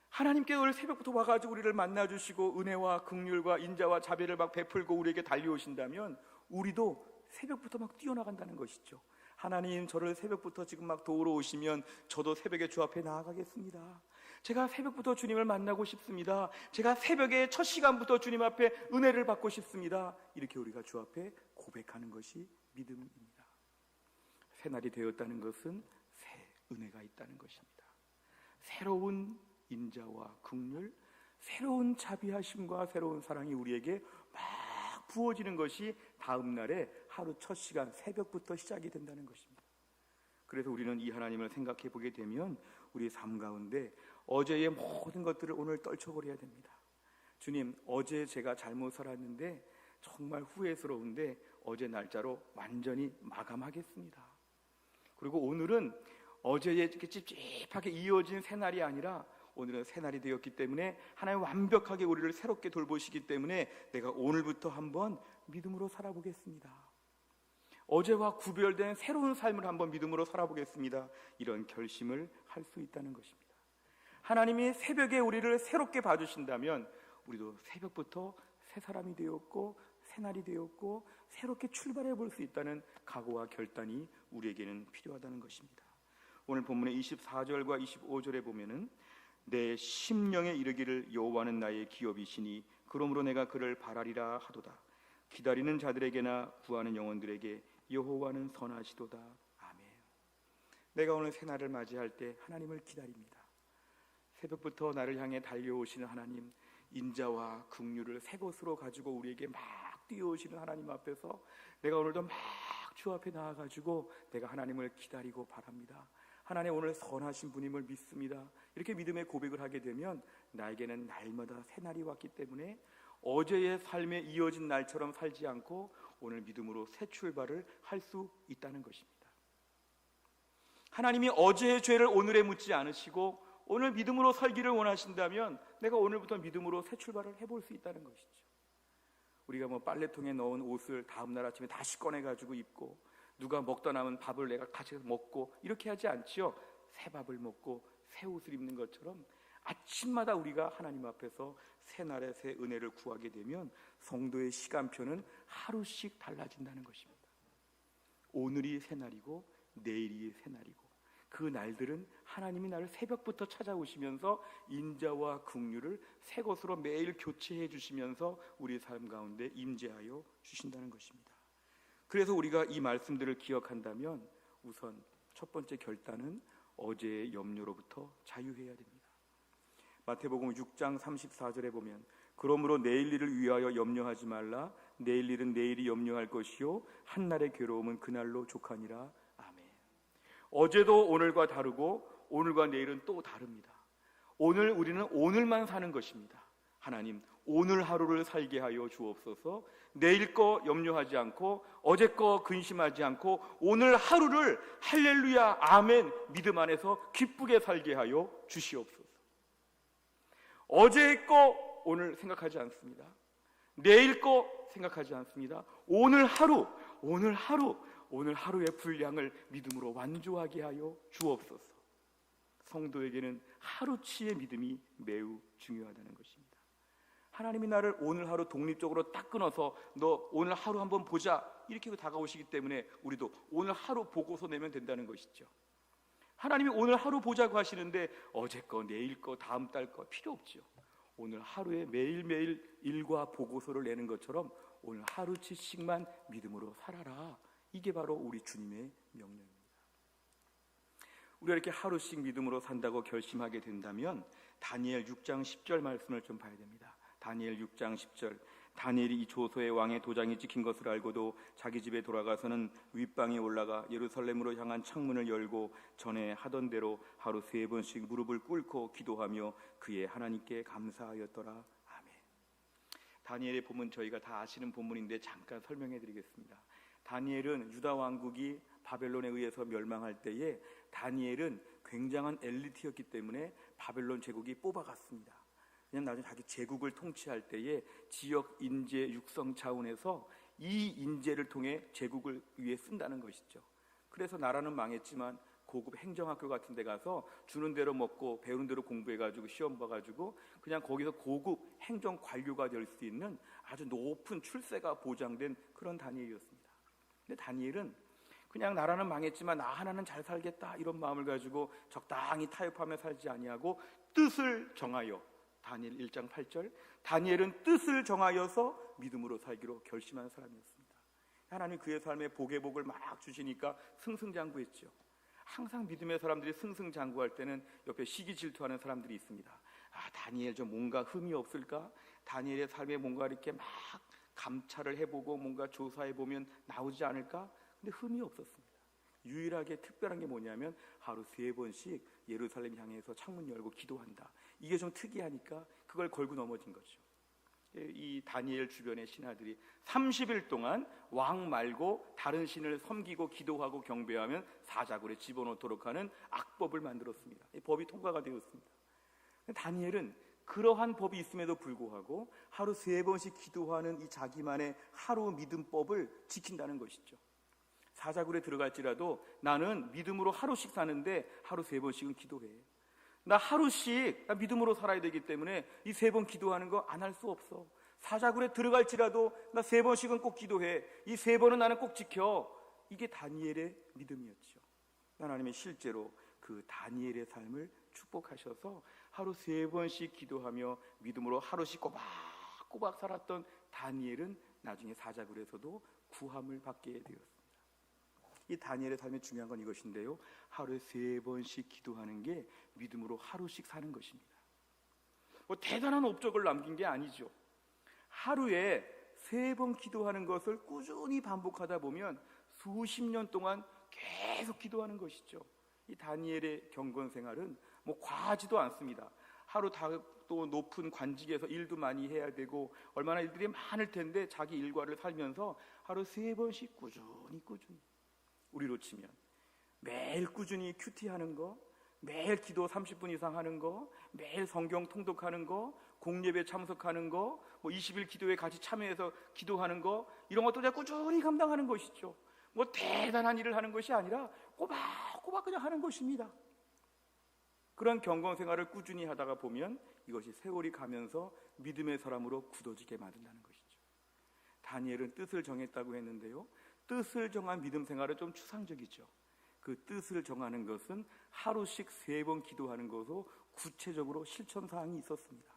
하나님께서 오늘 새벽부터 와가지고 우리를 만나주시고 은혜와 긍휼과 인자와 자비를 막 베풀고 우리에게 달려오신다면 우리도 새벽부터 막 뛰어나간다는 것이죠. 하나님, 저를 새벽부터 지금 막 도우러 오시면 저도 새벽에 주 앞에 나아가겠습니다. 제가 새벽부터 주님을 만나고 싶습니다. 제가 새벽에 첫 시간부터 주님 앞에 은혜를 받고 싶습니다. 이렇게 우리가 주 앞에 고백하는 것이 믿음입니다. 새날이 되었다는 것은 새 은혜가 있다는 것입니다. 새로운 인자와 긍휼, 새로운 자비하심과 새로운 사랑이 우리에게 막 부어지는 것이 다음 날에 하루 첫 시간 새벽부터 시작이 된다는 것입니다. 그래서 우리는 이 하나님을 생각해 보게 되면 우리 삶 가운데 어제의 모든 것들을 오늘 떨쳐버려야 됩니다. 주님, 어제 제가 잘못 살았는데 정말 후회스러운데 어제 날짜로 완전히 마감하겠습니다. 그리고 오늘은 어제에 이렇게 찝찝하게 이어진 새날이 아니라 오늘은 새날이 되었기 때문에 하나님 완벽하게 우리를 새롭게 돌보시기 때문에 내가 오늘부터 한번 믿음으로 살아보겠습니다. 어제와 구별된 새로운 삶을 한번 믿음으로 살아보겠습니다. 이런 결심을 할 수 있다는 것입니다. 하나님이 새벽에 우리를 새롭게 봐주신다면 우리도 새벽부터 새 사람이 되었고 새날이 되었고 새롭게 출발해 볼 수 있다는 각오와 결단이 우리에게는 필요하다는 것입니다. 오늘 본문의 24절과 25절에 보면은 내 심령에 이르기를 여호와는 나의 기업이시니 그러므로 내가 그를 바라리라 하도다. 기다리는 자들에게나 구하는 영혼들에게 여호와는 선하시도다. 아멘. 내가 오늘 새날을 맞이할 때 하나님을 기다립니다. 새벽부터 나를 향해 달려오시는 하나님, 인자와 긍휼을 새 것으로 가지고 우리에게 막 뛰어오시는 하나님 앞에서 내가 오늘도 막 주 앞에 나아가지고 내가 하나님을 기다리고 바랍니다. 하나님, 오늘 선하신 분임을 믿습니다. 이렇게 믿음의 고백을 하게 되면 나에게는 날마다 새날이 왔기 때문에 어제의 삶에 이어진 날처럼 살지 않고 오늘 믿음으로 새 출발을 할 수 있다는 것입니다. 하나님이 어제의 죄를 오늘에 묻지 않으시고 오늘 믿음으로 살기를 원하신다면 내가 오늘부터 믿음으로 새 출발을 해볼 수 있다는 것이죠. 우리가 빨래통에 넣은 옷을 다음날 아침에 다시 꺼내가지고 입고 누가 먹다 남은 밥을 내가 같이 먹고 이렇게 하지 않지요. 새 밥을 먹고 새 옷을 입는 것처럼 아침마다 우리가 하나님 앞에서 새 날의 새 은혜를 구하게 되면 성도의 시간표는 하루씩 달라진다는 것입니다. 오늘이 새 날이고 내일이 새 날이고 그 날들은 하나님이 나를 새벽부터 찾아오시면서 인자와 긍휼을 새 것으로 매일 교체해 주시면서 우리 삶 가운데 임재하여 주신다는 것입니다. 그래서 우리가 이 말씀들을 기억한다면 우선 첫 번째 결단은 어제의 염려로부터 자유해야 됩니다. 마태복음 6장 34절에 보면 그러므로 내일 일을 위하여 염려하지 말라. 내일 일은 내일이 염려할 것이요 한날의 괴로움은 그날로 족하니라. 아멘. 어제도 오늘과 다르고 오늘과 내일은 또 다릅니다. 오늘 우리는 오늘만 사는 것입니다. 하나님, 오늘 하루를 살게 하여 주옵소서. 내일 거 염려하지 않고 어제 거 근심하지 않고 오늘 하루를 할렐루야 아멘 믿음 안에서 기쁘게 살게 하여 주시옵소서. 어제의 거 오늘 생각하지 않습니다. 내일 거 생각하지 않습니다. 오늘 하루의 분량을 믿음으로 완주하게 하여 주옵소서. 성도에게는 하루치의 믿음이 매우 중요하다는 것입니다. 하나님이 나를 오늘 하루 독립적으로 딱 끊어서 너 오늘 하루 한번 보자 이렇게 다가오시기 때문에 우리도 오늘 하루 보고서 내면 된다는 것이죠. 하나님이 오늘 하루 보자고 하시는데 어제 거, 내일 거, 다음 달 거 필요 없죠. 오늘 하루에 매일매일 일과 보고서를 내는 것처럼 오늘 하루치씩만 믿음으로 살아라. 이게 바로 우리 주님의 명령입니다. 우리가 이렇게 하루씩 믿음으로 산다고 결심하게 된다면 다니엘 6장 10절 말씀을 좀 봐야 됩니다. 다니엘 6장 10절. 다니엘이 이 조서의 왕의 도장이 찍힌 것을 알고도 자기 집에 돌아가서는 윗방에 올라가 예루살렘으로 향한 창문을 열고 전에 하던 대로 하루 3번씩 무릎을 꿇고 기도하며 그의 하나님께 감사하였더라. 아멘. 다니엘의 본문 저희가 다 아시는 본문인데 잠깐 설명해 드리겠습니다. 다니엘은 유다 왕국이 바벨론에 의해서 멸망할 때에 다니엘은 굉장한 엘리트였기 때문에 바벨론 제국이 뽑아갔습니다. 왜냐하면 나중에 자기 제국을 통치할 때에 지역 인재 육성 차원에서 이 인재를 통해 제국을 위해 쓴다는 것이죠. 그래서 나라는 망했지만 고급 행정학교 같은 데 가서 주는 대로 먹고 배우는 대로 공부해가지고 시험 봐가지고 그냥 거기서 고급 행정 관료가 될 수 있는 아주 높은 출세가 보장된 그런 다니엘이었습니다. 근데 다니엘은 그냥 나라는 망했지만 나 하나는 잘 살겠다 이런 마음을 가지고 적당히 타협하며 살지 아니하고 뜻을 정하여, 다니엘 1장 8절, 다니엘은 뜻을 정하여서 믿음으로 살기로 결심한 사람이었습니다. 하나님 그의 삶에 복의 복을 막 주시니까 승승장구했죠. 항상 믿음의 사람들이 승승장구할 때는 옆에 시기 질투하는 사람들이 있습니다. 아, 다니엘 좀 뭔가 흠이 없을까? 다니엘의 삶에 뭔가 이렇게 막 감찰을 해보고 뭔가 조사해보면 나오지 않을까? 근데 흠이 없었습니다. 유일하게 특별한 게 뭐냐면 하루 3번씩 예루살렘 향해서 창문 열고 기도한다. 이게 좀 특이하니까 그걸 걸고 넘어진 거죠. 이 다니엘 주변의 신하들이 30일 동안 왕 말고 다른 신을 섬기고 기도하고 경배하면 사자굴에 집어넣도록 하는 악법을 만들었습니다. 이 법이 통과가 되었습니다. 다니엘은 그러한 법이 있음에도 불구하고 하루 3번씩 기도하는 이 자기만의 하루 믿음법을 지킨다는 것이죠. 사자굴에 들어갈지라도 나는 믿음으로 하루씩 사는데 하루 3번씩은 기도해. 나 하루씩 나 믿음으로 살아야 되기 때문에 이 3번 기도하는 거 안 할 수 없어. 사자굴에 들어갈지라도 나 3번씩은 꼭 기도해. 이 3번은 나는 꼭 지켜. 이게 다니엘의 믿음이었죠. 하나님이 실제로 그 다니엘의 삶을 축복하셔서 하루 3번씩 기도하며 믿음으로 하루씩 꼬박꼬박 살았던 다니엘은 나중에 사자굴에서도 구함을 받게 되었습니다. 이 다니엘의 삶에 중요한 건 이것인데요, 하루에 3번씩 기도하는 게 믿음으로 하루씩 사는 것입니다. 뭐 대단한 업적을 남긴 게 아니죠. 하루에 3번 기도하는 것을 꾸준히 반복하다 보면 수십 년 동안 계속 기도하는 것이죠. 이 다니엘의 경건 생활은 뭐 과하지도 않습니다. 하루 또 높은 관직에서 일도 많이 해야 되고 얼마나 일들이 많을 텐데 자기 일과를 살면서 하루 3번씩 꾸준히 우리로 치면 매일 꾸준히 큐티하는 거, 매일 기도 30분 이상 하는 거, 매일 성경 통독하는 거, 공예배 참석하는 거, 뭐 20일 기도에 같이 참여해서 기도하는 거, 이런 것도 제가 꾸준히 감당하는 것이죠. 뭐 대단한 일을 하는 것이 아니라 꼬박꼬박 그냥 하는 것입니다. 그런 경건 생활을 꾸준히 하다가 보면 이것이 세월이 가면서 믿음의 사람으로 굳어지게 만든다는 것이죠. 다니엘은 뜻을 정했다고 했는데요, 뜻을 정한 믿음 생활은 좀 추상적이죠. 그 뜻을 정하는 것은 하루씩 3번 기도하는 것으로 구체적으로 실천 사항이 있었습니다.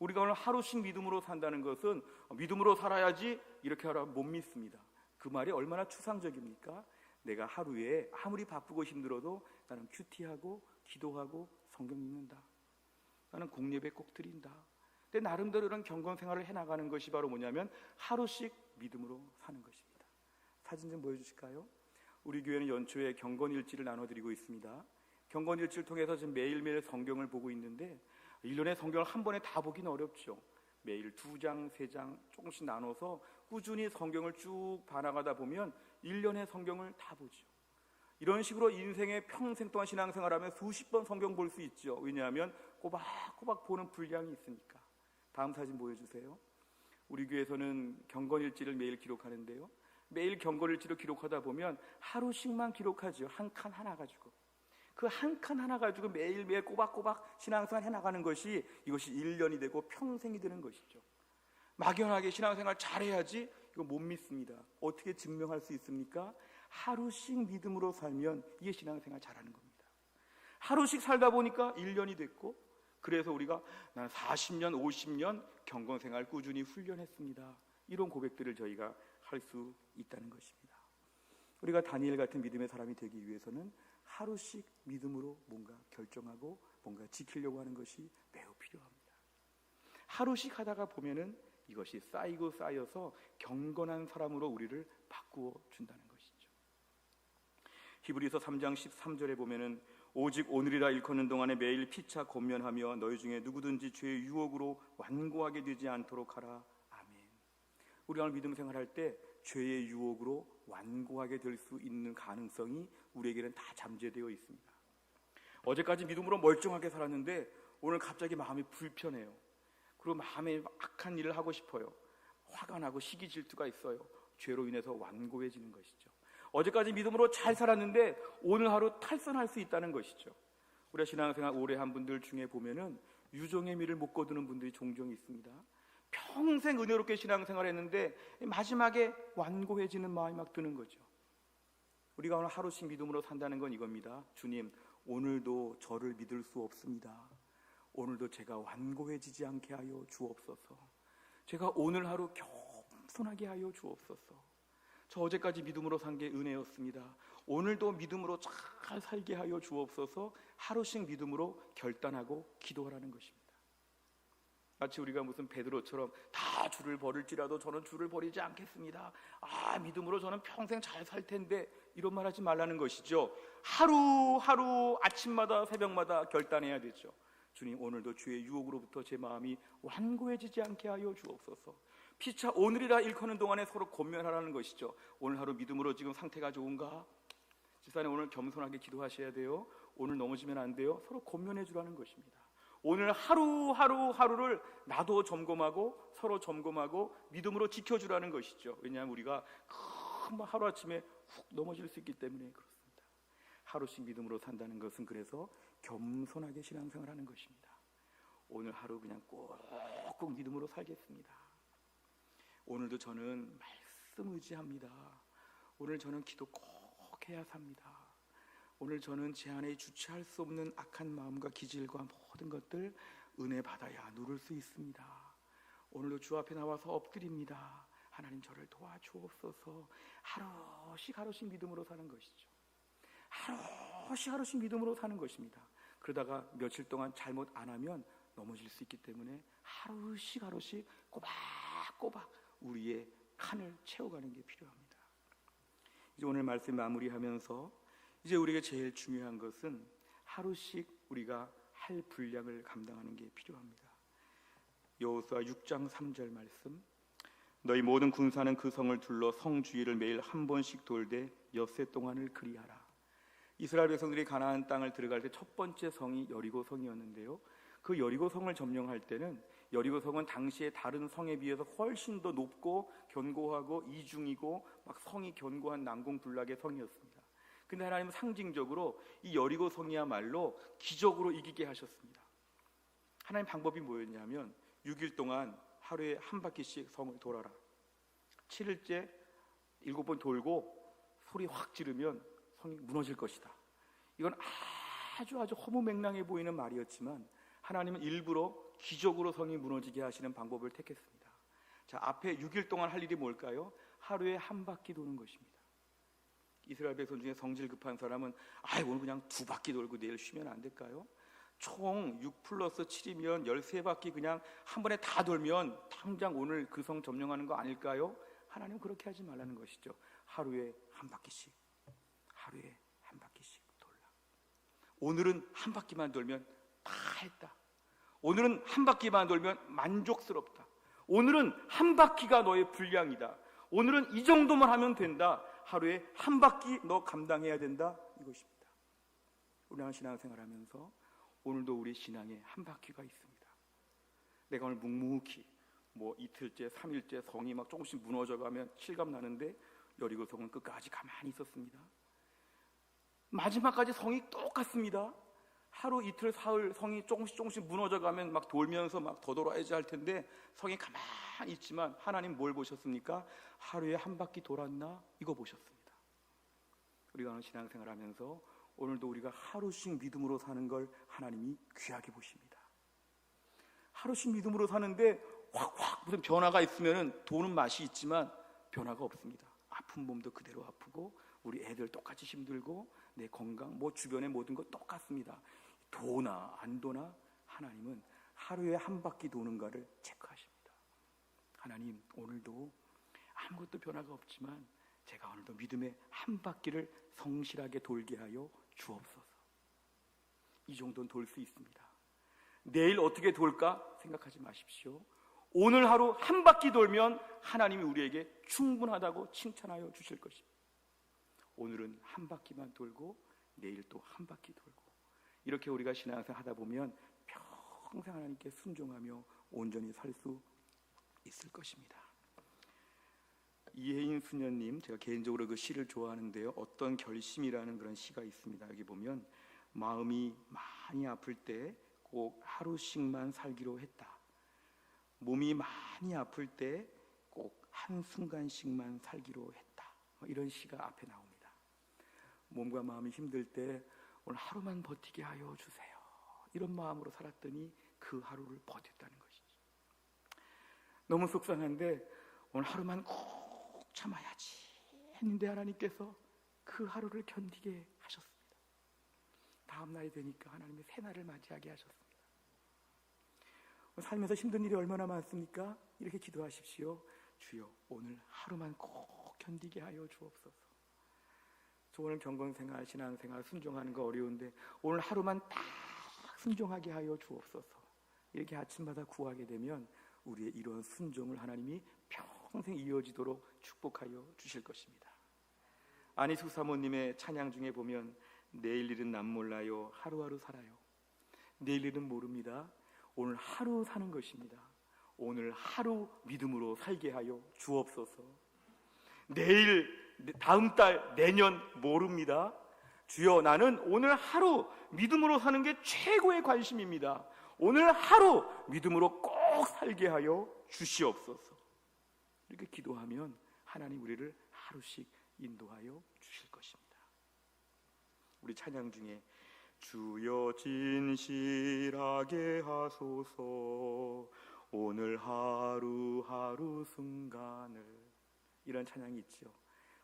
우리가 오늘 하루씩 믿음으로 산다는 것은 믿음으로 살아야지 이렇게 하라 못 믿습니다. 그 말이 얼마나 추상적입니까? 내가 하루에 아무리 바쁘고 힘들어도 나는 큐티하고 기도하고 성경 읽는다. 나는 공예배 꼭 드린다. 근데 나름대로 이런 경건 생활을 해나가는 것이 바로 뭐냐면 하루씩 믿음으로 사는 것입니다. 사진 좀 보여주실까요? 우리 교회는 연초에 경건일지를 나눠드리고 있습니다. 경건일지를 통해서 지금 매일매일 성경을 보고 있는데 1년에 성경을 한 번에 다 보기는 어렵죠. 매일 2장, 3장 조금씩 나눠서 꾸준히 성경을 쭉 봐나가다 보면 1년의 성경을 다 보죠. 이런 식으로 인생의 평생 동안 신앙생활하면 수십 번 성경 볼 수 있죠. 왜냐하면 꼬박꼬박 보는 분량이 있으니까. 다음 사진 보여주세요. 우리 교회에서는 경건일지를 매일 기록하는데요, 매일 경건일지를 기록하다 보면 하루씩만 기록하죠. 한 칸 하나 가지고. 그 한 칸 하나 가지고 매일매일 꼬박꼬박 신앙생활 해나가는 것이 이것이 1년이 되고 평생이 되는 것이죠. 막연하게 신앙생활 잘해야지 이거 못 믿습니다. 어떻게 증명할 수 있습니까? 하루씩 믿음으로 살면 이게 신앙생활 잘하는 겁니다. 하루씩 살다 보니까 1년이 됐고, 그래서 우리가 난 40년, 50년 경건생활 꾸준히 훈련했습니다. 이런 고백들을 저희가 할 수 있다는 것입니다. 우리가 다니엘 같은 믿음의 사람이 되기 위해서는 하루씩 믿음으로 뭔가 결정하고 뭔가 지키려고 하는 것이 매우 필요합니다. 하루씩 하다가 보면은 이것이 쌓이고 쌓여서 경건한 사람으로 우리를 바꾸어 준다는 것이죠. 히브리서 3장 13절에 보면은 오직 오늘이라 일컫는 동안에 매일 피차 권면하며 너희 중에 누구든지 죄의 유혹으로 완고하게 되지 않도록 하라. 아멘. 우리가 믿음 생활할 때 죄의 유혹으로 완고하게 될 수 있는 가능성이 우리에게는 다 잠재되어 있습니다. 어제까지 믿음으로 멀쩡하게 살았는데 오늘 갑자기 마음이 불편해요. 그리고 마음에 악한 일을 하고 싶어요. 화가 나고 시기 질투가 있어요. 죄로 인해서 완고해지는 것이죠. 어제까지 믿음으로 잘 살았는데 오늘 하루 탈선할 수 있다는 것이죠. 우리가 신앙생활 오래 한 분들 중에 보면은 유종의 미를 못 거두는 분들이 종종 있습니다. 평생 은혜롭게 신앙생활했는데 마지막에 완고해지는 마음이 막 드는 거죠. 우리가 오늘 하루씩 믿음으로 산다는 건 이겁니다. 주님, 오늘도 저를 믿을 수 없습니다. 오늘도 제가 완고해지지 않게 하여 주옵소서. 제가 오늘 하루 겸손하게 하여 주옵소서. 저 어제까지 믿음으로 산 게 은혜였습니다. 오늘도 믿음으로 잘 살게 하여 주옵소서. 하루씩 믿음으로 결단하고 기도하라는 것입니다. 마치 우리가 무슨 베드로처럼 다 주를 버릴지라도 저는 주를 버리지 않겠습니다. 믿음으로 저는 평생 잘 살 텐데, 이런 말 하지 말라는 것이죠. 하루하루 아침마다 새벽마다 결단해야 되죠. 주님, 오늘도 주의 유혹으로부터 제 마음이 완고해지지 않게 하여 주옵소서. 피차 오늘이라 일컫는 동안에 서로 권면하라는 것이죠. 오늘 하루 믿음으로 지금 상태가 좋은가? 집사님, 오늘 겸손하게 기도하셔야 돼요. 오늘 넘어지면 안 돼요. 서로 권면해 주라는 것입니다. 오늘 하루를 나도 점검하고 서로 점검하고 믿음으로 지켜주라는 것이죠. 왜냐하면 우리가 금방 하루아침에 훅 넘어질 수 있기 때문에 그렇습니다. 하루씩 믿음으로 산다는 것은 그래서 겸손하게 신앙생활하는 것입니다. 오늘 하루 그냥 꼭 믿음으로 살겠습니다. 오늘도 저는 말씀 의지합니다. 오늘 저는 기도 꼭 해야 삽니다. 오늘 저는 제 안에 주체할 수 없는 악한 마음과 기질과 모든 것들 은혜 받아야 누를 수 있습니다. 오늘도 주 앞에 나와서 엎드립니다. 하나님, 저를 도와주옵소서. 하루씩 믿음으로 사는 것이죠. 하루씩 믿음으로 사는 것입니다. 그러다가 며칠 동안 잘못 안 하면 넘어질 수 있기 때문에 하루씩 꼬박꼬박 우리의 칸을 채워가는 게 필요합니다. 이제 오늘 말씀 마무리하면서 이제 우리에게 제일 중요한 것은 하루씩 우리가 할 분량을 감당하는 게 필요합니다. 여호수아 6장 3절 말씀, 너희 모든 군사는 그 성을 둘러 성 주위를 매일 한 번씩 돌되 엿새 동안을 그리하라. 이스라엘 백성들이 가나안 땅을 들어갈 때 첫 번째 성이 여리고 성이었는데요, 그 여리고 성을 점령할 때는 여리고 성은 당시에 다른 성에 비해서 훨씬 더 높고 견고하고 이중이고 막 성이 견고한 난공불락의 성이었습니다. 근데 하나님은 상징적으로 이 여리고 성이야말로 기적으로 이기게 하셨습니다. 하나님 방법이 뭐였냐면 6일 동안 하루에 한 바퀴씩 성을 돌아라. 7일째 7번 돌고 소리 확 지르면 성이 무너질 것이다. 이건 아주 허무맹랑해 보이는 말이었지만 하나님은 일부러 기적으로 성이 무너지게 하시는 방법을 택했습니다. 자, 앞에 6일 동안 할 일이 뭘까요? 하루에 한 바퀴 도는 것입니다. 이스라엘 백성 중에 성질 급한 사람은 오늘 그냥 2바퀴 돌고 내일 쉬면 안 될까요? 총 6 플러스 7이면 13바퀴 그냥 한 번에 다 돌면 당장 오늘 그 성 점령하는 거 아닐까요? 하나님 그렇게 하지 말라는 것이죠. 하루에 한 바퀴씩 돌라. 오늘은 한 바퀴만 돌면 다 했다. 오늘은 한 바퀴만 돌면 만족스럽다. 오늘은 한 바퀴가 너의 분량이다. 오늘은 이 정도만 하면 된다. 하루에 한 바퀴 너 감당해야 된다. 이것입니다. 우리가 신앙생활하면서 오늘도 우리 신앙에 한 바퀴가 있습니다. 내가 오늘 묵묵히 이틀째 3일째 성이 막 조금씩 무너져가면 실감 나는데 여리고 성은 끝까지 가만히 있었습니다. 마지막까지 성이 똑같습니다. 하루 이틀 사흘 성이 조금씩 무너져가면 막 돌면서 막 더 돌아야지 할 텐데 성이 가만히 있지만 하나님 뭘 보셨습니까? 하루에 한 바퀴 돌았나? 이거 보셨습니다. 우리가 신앙생활하면서 오늘도 우리가 하루씩 믿음으로 사는 걸 하나님이 귀하게 보십니다. 하루씩 믿음으로 사는데 확 무슨 변화가 있으면 도는 맛이 있지만 변화가 없습니다. 아픈 몸도 그대로 아프고 우리 애들 똑같이 힘들고 내 건강, 뭐 주변의 모든 것 똑같습니다. 도나 안 도나 하나님은 하루에 한 바퀴 도는가를 체크하십니다. 하나님, 오늘도 아무것도 변화가 없지만 제가 오늘도 믿음의 한 바퀴를 성실하게 돌게 하여 주옵소서. 이 정도는 돌 수 있습니다. 내일 어떻게 돌까 생각하지 마십시오. 오늘 하루 한 바퀴 돌면 하나님이 우리에게 충분하다고 칭찬하여 주실 것입니다. 오늘은 한 바퀴만 돌고 내일 또 한 바퀴 돌고, 이렇게 우리가 신앙생활 하다 보면 평생 하나님께 순종하며 온전히 살 수 있을 것입니다. 이혜인 수녀님, 제가 개인적으로 그 시를 좋아하는데요, 어떤 결심이라는 그런 시가 있습니다. 여기 보면 마음이 많이 아플 때 꼭 하루씩만 살기로 했다. 몸이 많이 아플 때 꼭 한순간씩만 살기로 했다. 이런 시가 앞에 나옵니다. 몸과 마음이 힘들 때 오늘 하루만 버티게 하여 주세요. 이런 마음으로 살았더니 그 하루를 버텼다는 것이죠. 너무 속상한데 오늘 하루만 꼭 참아야지 했는데 하나님께서 그 하루를 견디게 하셨습니다. 다음 날이 되니까 하나님의 새날을 맞이하게 하셨습니다. 살면서 힘든 일이 얼마나 많습니까? 이렇게 기도하십시오. 주여, 오늘 하루만 꼭 견디게 하여 주옵소서. 저 오늘 경건생활, 신앙생활 순종하는 거 어려운데 오늘 하루만 딱 순종하게 하여 주옵소서. 이렇게 아침마다 구하게 되면 우리의 이런 순종을 하나님이 평생 이어지도록 축복하여 주실 것입니다. 안희숙 사모님의 찬양 중에 보면 내일 일은 난 몰라요, 하루하루 살아요. 내일 일은 모릅니다. 오늘 하루 사는 것입니다. 오늘 하루 믿음으로 살게 하여 주옵소서. 내일, 다음 달, 내년 모릅니다. 주여, 나는 오늘 하루 믿음으로 사는 게 최고의 관심입니다. 오늘 하루 믿음으로 꼭 살게 하여 주시옵소서. 이렇게 기도하면 하나님 우리를 하루씩 인도하여 주실 것입니다. 우리 찬양 중에 주여 진실하게 하소서 오늘 하루하루 순간을, 이런 찬양이 있죠.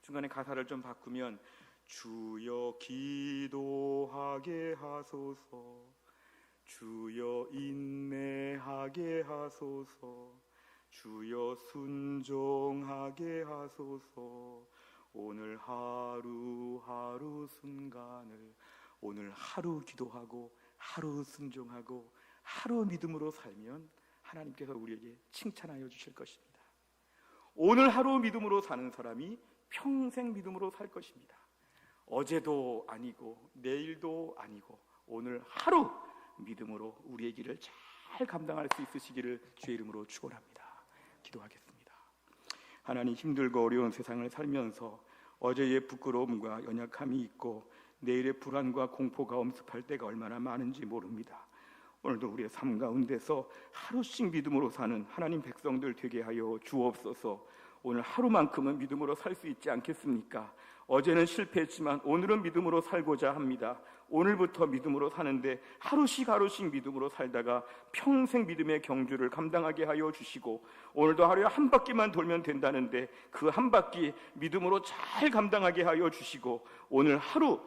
중간에 가사를 좀 바꾸면 주여 기도하게 하소서, 주여 인내하게 하소서, 주여 순종하게 하소서 오늘 하루하루 순간을. 오늘 하루 기도하고 하루 순종하고 하루 믿음으로 살면 하나님께서 우리에게 칭찬하여 주실 것입니다. 오늘 하루 믿음으로 사는 사람이 평생 믿음으로 살 것입니다. 어제도 아니고 내일도 아니고 오늘 하루 믿음으로 우리의 길을 잘 감당할 수 있으시기를 주의 이름으로 축원합니다. 기도하겠습니다. 하나님, 힘들고 어려운 세상을 살면서 어제의 부끄러움과 연약함이 있고 내일의 불안과 공포가 엄습할 때가 얼마나 많은지 모릅니다. 오늘도 우리의 삶 가운데서 하루씩 믿음으로 사는 하나님 백성들 되게 하여 주옵소서. 오늘 하루만큼은 믿음으로 살 수 있지 않겠습니까? 어제는 실패했지만 오늘은 믿음으로 살고자 합니다. 오늘부터 믿음으로 사는데 하루씩 믿음으로 살다가 평생 믿음의 경주를 감당하게 하여 주시고, 오늘도 하루에 한 바퀴만 돌면 된다는데 그 한 바퀴 믿음으로 잘 감당하게 하여 주시고, 오늘 하루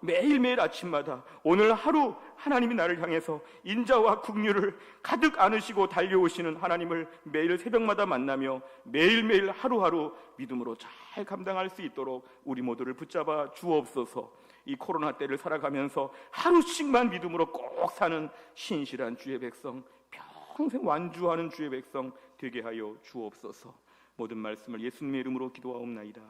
매일매일 아침마다 오늘 하루 하나님이 나를 향해서 인자와 긍휼을 가득 안으시고 달려오시는 하나님을 매일 새벽마다 만나며 매일매일 하루하루 믿음으로 잘 감당할 수 있도록 우리 모두를 붙잡아 주옵소서. 이 코로나 때를 살아가면서 하루씩만 믿음으로 꼭 사는 신실한 주의 백성, 평생 완주하는 주의 백성 되게 하여 주옵소서. 모든 말씀을 예수님의 이름으로 기도하옵나이다.